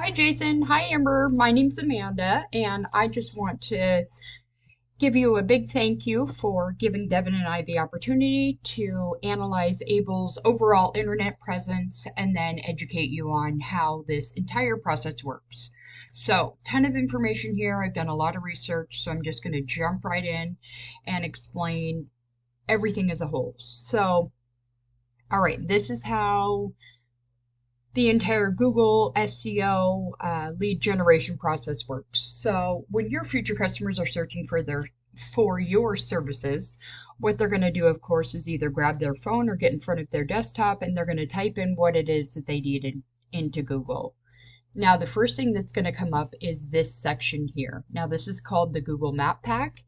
Hi, Jason. Hi, Amber. My name's Amanda, and I just want to give you a big thank you for giving Devin and I the opportunity to analyze Able's overall internet presence and then educate you on how this entire process works. So, ton of information here. I've done a lot of research, so I'm just going to jump right in and explain everything as a whole. So, all right, this is how the entire Google SEO lead generation process works. So when your future customers are searching for your services, what they're going to do, of course, is either grab their phone or get in front of their desktop and they're going to type in what it is that they need into Google. Now, the first thing that's going to come up is this section here. Now, this is called the Google Map Pack.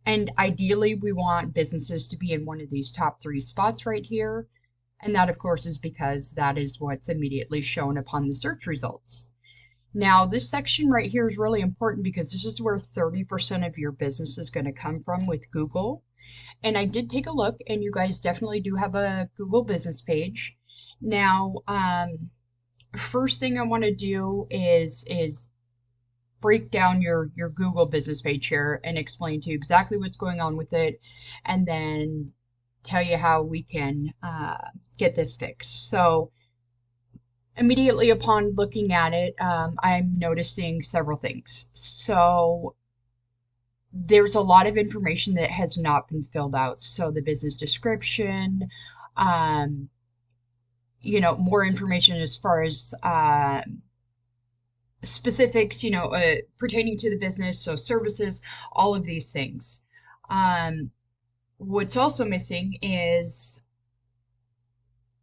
And ideally, we want businesses to be in one of these top three spots right here. And that, of course, is because that is what's immediately shown upon the search results. Now, this section right here is really important because this is where 30% of your business is going to come from with Google. And I did take a look, and you guys definitely do have a Google business page. Now, first thing I want to do is break down your Google business page here and explain to you exactly what's going on with it, and then tell you how we can get this fixed. So immediately upon looking at it, I'm noticing several things. So there's a lot of information that has not been filled out. So the business description, um, more information as far as specifics, pertaining to the business, so services, all of these things. Um, what's also missing is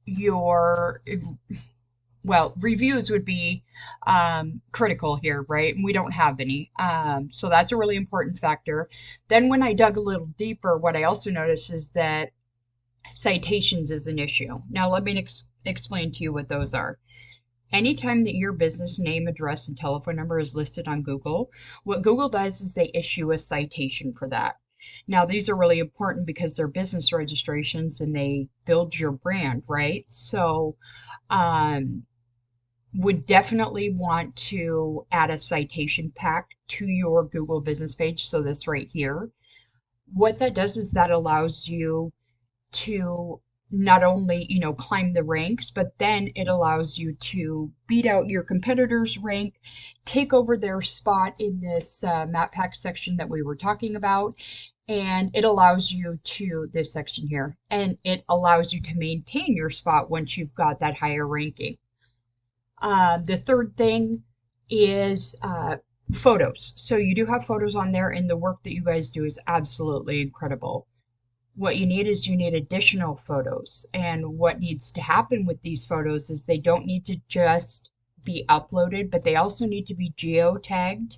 your reviews would be critical here, right? And we don't have any. So that's a really important factor. Then when I dug a little deeper, what I also noticed is that citations is an issue. Now let me explain to you what those are. Anytime that your business name, address, and telephone number is listed on Google, what Google does is they issue a citation for that. Now, these are really important because they're business registrations and they build your brand, right? So, um, would definitely want to add a citation pack to your Google business page. So, this right here. What that does is that allows you to not only, climb the ranks, but then it allows you to beat out your competitors' rank, take over their spot in this map pack section that we were talking about, and it allows you to, this section here, and it allows you to maintain your spot once you've got that higher ranking. The third thing is photos. So you do have photos on there, and the work that you guys do is absolutely incredible. What you need is you need additional photos. And what needs to happen with these photos is they don't need to just be uploaded, but they also need to be geotagged,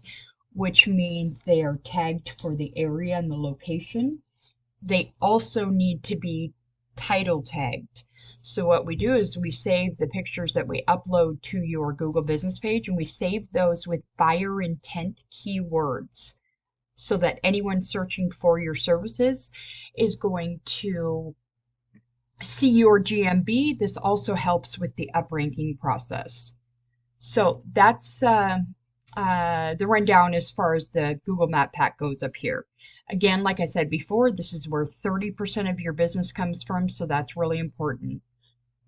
which means they are tagged for the area and the location. They also need to be title tagged. So what we do is we save the pictures that we upload to your Google business page, and we save those with buyer intent keywords, so that anyone searching for your services is going to see your GMB. This also helps with the upranking process. So that's the rundown as far as the Google Map Pack goes up here. Again, like I said before, this is where 30% of your business comes from, so that's really important.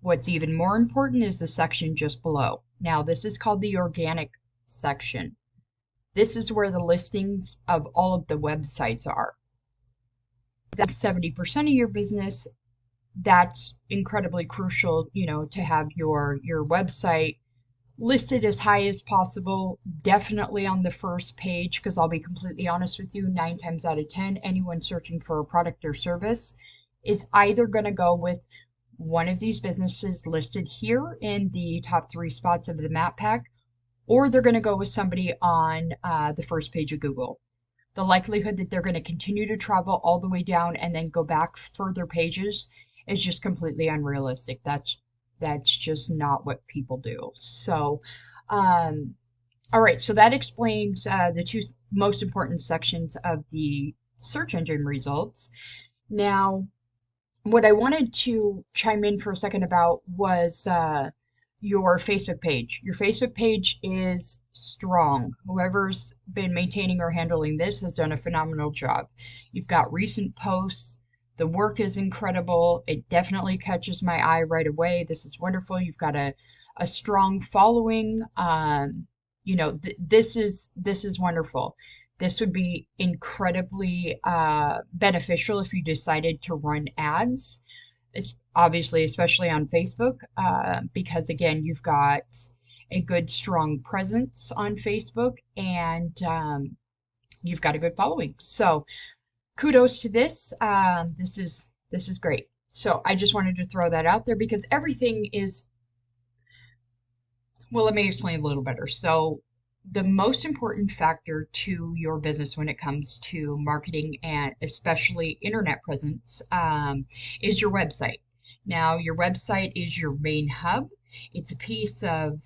What's even more important is the section just below. Now, this is called the organic section. This is where the listings of all of the websites are. That's 70% of your business. That's incredibly crucial, to have your website listed as high as possible, definitely on the first page, because I'll be completely honest with you, 9 times out of 10, anyone searching for a product or service is either going to go with one of these businesses listed here in the top 3 spots of the map pack, or they're going to go with somebody on the first page of Google. The likelihood that they're going to continue to travel all the way down and then go back further pages is just completely unrealistic. That's just not what people do. So, all right, so that explains the 2 most important sections of the search engine results. Now, what I wanted to chime in for a second about was your Facebook page. Your Facebook page is strong. Whoever's been maintaining or handling this has done a phenomenal job. You've got recent posts. The work is incredible. It definitely catches my eye right away. This is wonderful. You've got a strong following. This is wonderful. This would be incredibly beneficial if you decided to run ads, obviously, especially on Facebook, because again, you've got a good, strong presence on Facebook, and you've got a good following. So, kudos to this. This is great. So I just wanted to throw that out there because everything is, well, let me explain a little better. So the most important factor to your business when it comes to marketing and especially internet presence is your website. Now, your website is your main hub. It's a piece of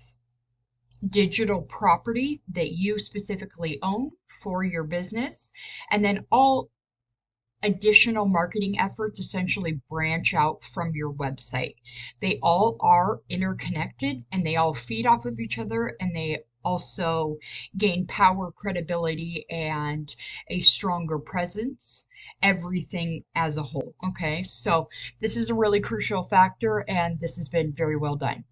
digital property that you specifically own for your business. And then all additional marketing efforts essentially branch out from your website. They all are interconnected and they all feed off of each other, and they also gain power, credibility, and a stronger presence, everything as a whole. Okay, so this is a really crucial factor, and this has been very well done.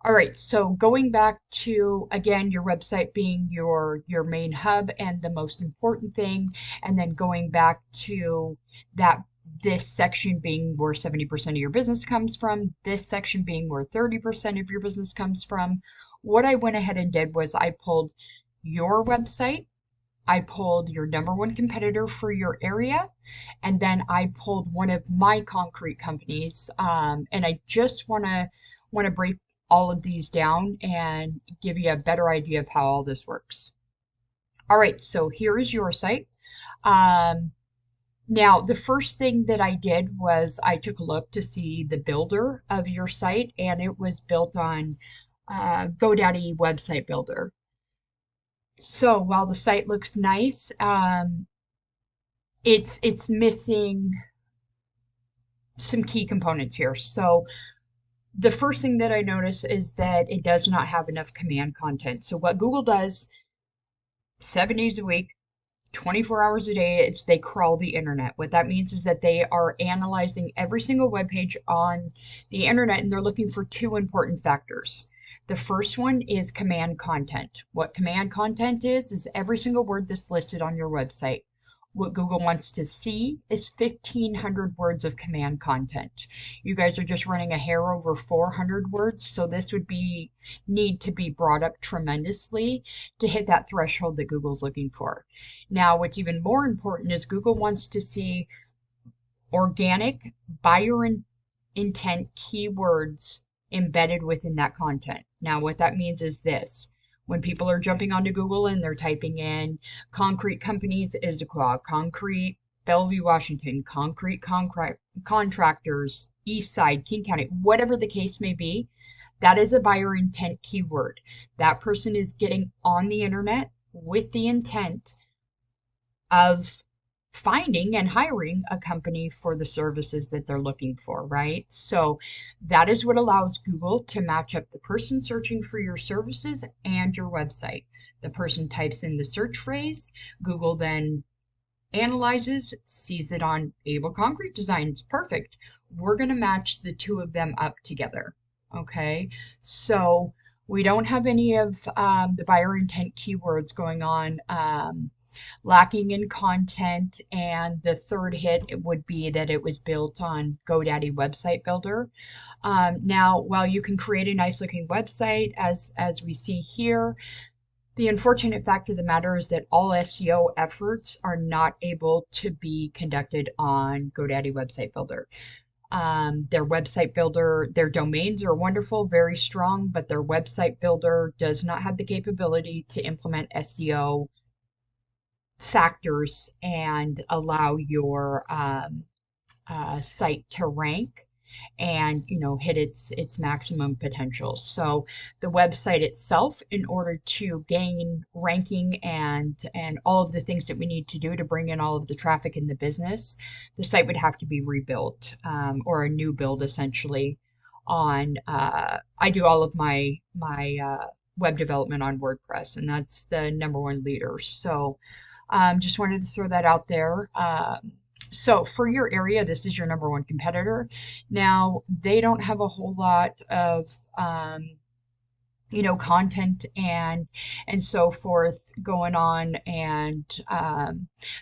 All right, so going back to, again, your website being your main hub and the most important thing, and then going back to that this section being where 70% of your business comes from, this section being where 30% of your business comes from. What I went ahead and did was I pulled your website, I pulled your number one competitor for your area, and then I pulled one of my concrete companies. And I just want to break all of these down and give you a better idea of how all this works. All right, so here is your site. Now, the first thing that I did was I took a look to see the builder of your site, and it was built on GoDaddy Website Builder. So while the site looks nice, it's missing some key components here. So the first thing that I notice is that it does not have enough command content. So what Google does 7 days a week, 24 hours a day, is they crawl the internet. What that means is that they are analyzing every single web page on the internet, and they're looking for two important factors. The first one is command content. What command content is every single word that's listed on your website. What Google wants to see is 1,500 words of command content. You guys are just running a hair over 400 words, so this would need to be brought up tremendously to hit that threshold that Google's looking for. Now, what's even more important is Google wants to see organic buyer intent keywords embedded within that content. Now, what that means is this. When people are jumping onto Google and they're typing in concrete companies, Issaquah, concrete Bellevue, Washington, concrete contractors, East Side, King County, whatever the case may be, that is a buyer intent keyword. That person is getting on the internet with the intent of finding and hiring a company for the services that they're looking for, right? So that is what allows Google to match up the person searching for your services and your website. The person types in the search phrase, Google then analyzes, sees it on Able Concrete Designs. Perfect. We're going to match the two of them up together. Okay, so we don't have any of the buyer intent keywords going on. Lacking in content, and the third hit would be that it was built on GoDaddy Website Builder. Now, while you can create a nice looking website, as we see here, the unfortunate fact of the matter is that all SEO efforts are not able to be conducted on GoDaddy Website Builder. Their website builder, their domains are wonderful, very strong, but their website builder does not have the capability to implement SEO factors and allow your site to rank and hit its maximum potential. So the website itself, in order to gain ranking and all of the things that we need to do to bring in all of the traffic in the business, the site would have to be rebuilt, or a new build essentially on, I do all of my web development on WordPress, and that's the #1 leader. So just wanted to throw that out there. So for your area, this is your #1 competitor. Now, they don't have a whole lot of content and so forth going on. And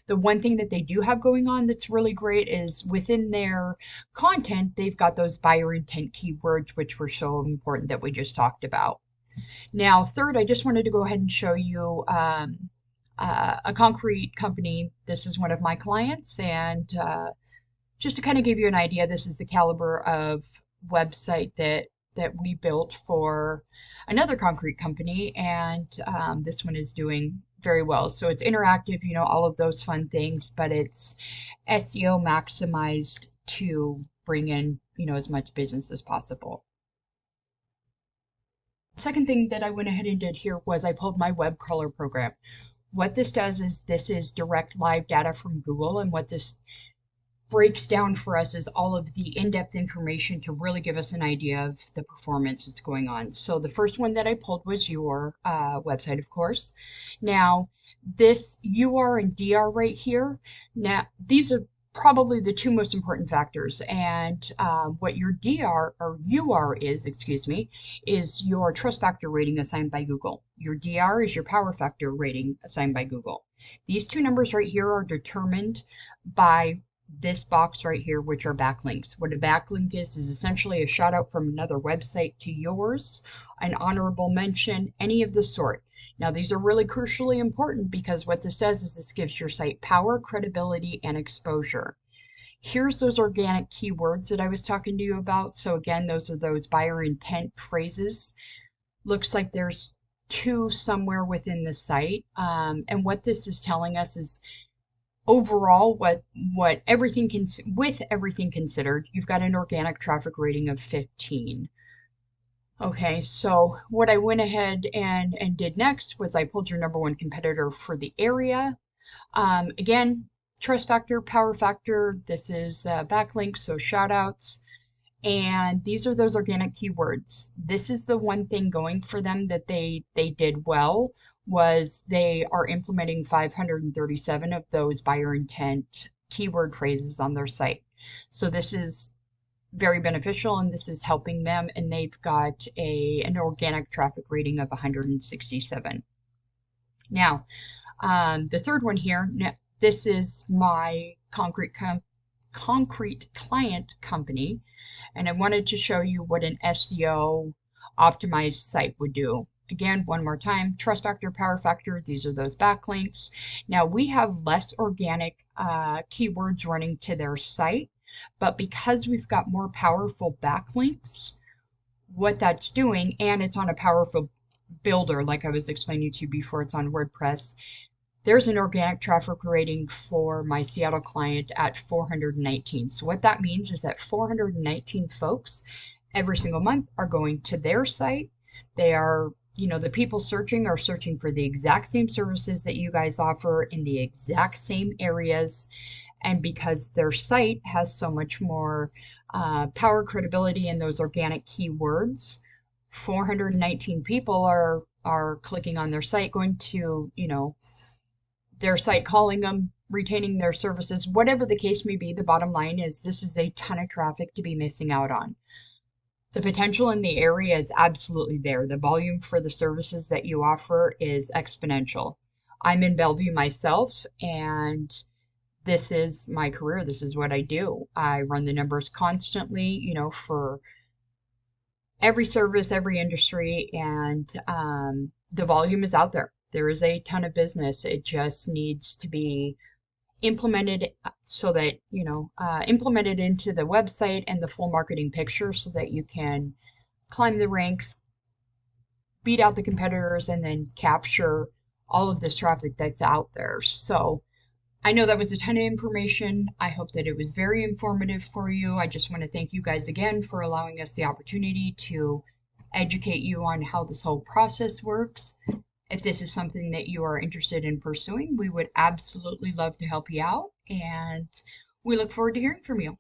the one thing that they do have going on that's really great is within their content, they've got those buyer intent keywords, which were so important that we just talked about. Now, third, I just wanted to go ahead and show you a concrete company. This is one of my clients, and just to kind of give you an idea, this is the caliber of website that we built for another concrete company, and this one is doing very well. So it's interactive, all of those fun things, but it's SEO maximized to bring in, as much business as possible. Second thing that I went ahead and did here was I pulled my web crawler program. What this does is this is direct live data from Google, and what this breaks down for us is all of the in-depth information to really give us an idea of the performance that's going on. So the first one that I pulled was your website, of course. Now, this UR and DR right here, now these are probably the two most important factors. And what your DR or UR is, is your trust factor rating assigned by Google. Your DR is your power factor rating assigned by Google. These two numbers right here are determined by this box right here, which are backlinks. What a backlink is essentially a shout out from another website to yours, an honorable mention, any of the sort. Now, these are really crucially important because what this does is this gives your site power, credibility, and exposure. Here's those organic keywords that I was talking to you about. So again, those are those buyer intent phrases. Looks like there's 2 somewhere within the site. And what this is telling us is overall, with everything considered, you've got an organic traffic rating of 15. Okay, so what I went ahead and did next was I pulled your #1 competitor for the area. Again, trust factor, power factor, this is backlinks, so shout outs. And these are those organic keywords. This is the one thing going for them that they did well, was they are implementing 537 of those buyer intent keyword phrases on their site. So this is very beneficial, and this is helping them, and they've got an organic traffic rating of 167. Now, the third one here, this is my concrete client company, and I wanted to show you what an SEO optimized site would do. Again, one more time, trust factor, power factor, these are those backlinks. Now, we have less organic keywords running to their site, but because we've got more powerful backlinks, what that's doing, and it's on a powerful builder, like I was explaining to you before, it's on WordPress, there's an organic traffic rating for my Seattle client at 419. So what that means is that 419 folks every single month are going to their site. They are, the people searching are searching for the exact same services that you guys offer in the exact same areas. And because their site has so much more power, credibility, and those organic keywords, 419 people are clicking on their site, going to, their site, calling them, retaining their services, whatever the case may be. The bottom line is this is a ton of traffic to be missing out on. The potential in the area is absolutely there. The volume for the services that you offer is exponential. I'm in Bellevue myself, and this is my career. This is what I do. I run the numbers constantly, for every service, every industry, and the volume is out there. There is a ton of business. It just needs to be implemented so that, implemented into the website and the full marketing picture so that you can climb the ranks, beat out the competitors, and then capture all of this traffic that's out there. So I know that was a ton of information. I hope that it was very informative for you. I just want to thank you guys again for allowing us the opportunity to educate you on how this whole process works. If this is something that you are interested in pursuing, we would absolutely love to help you out, and we look forward to hearing from you.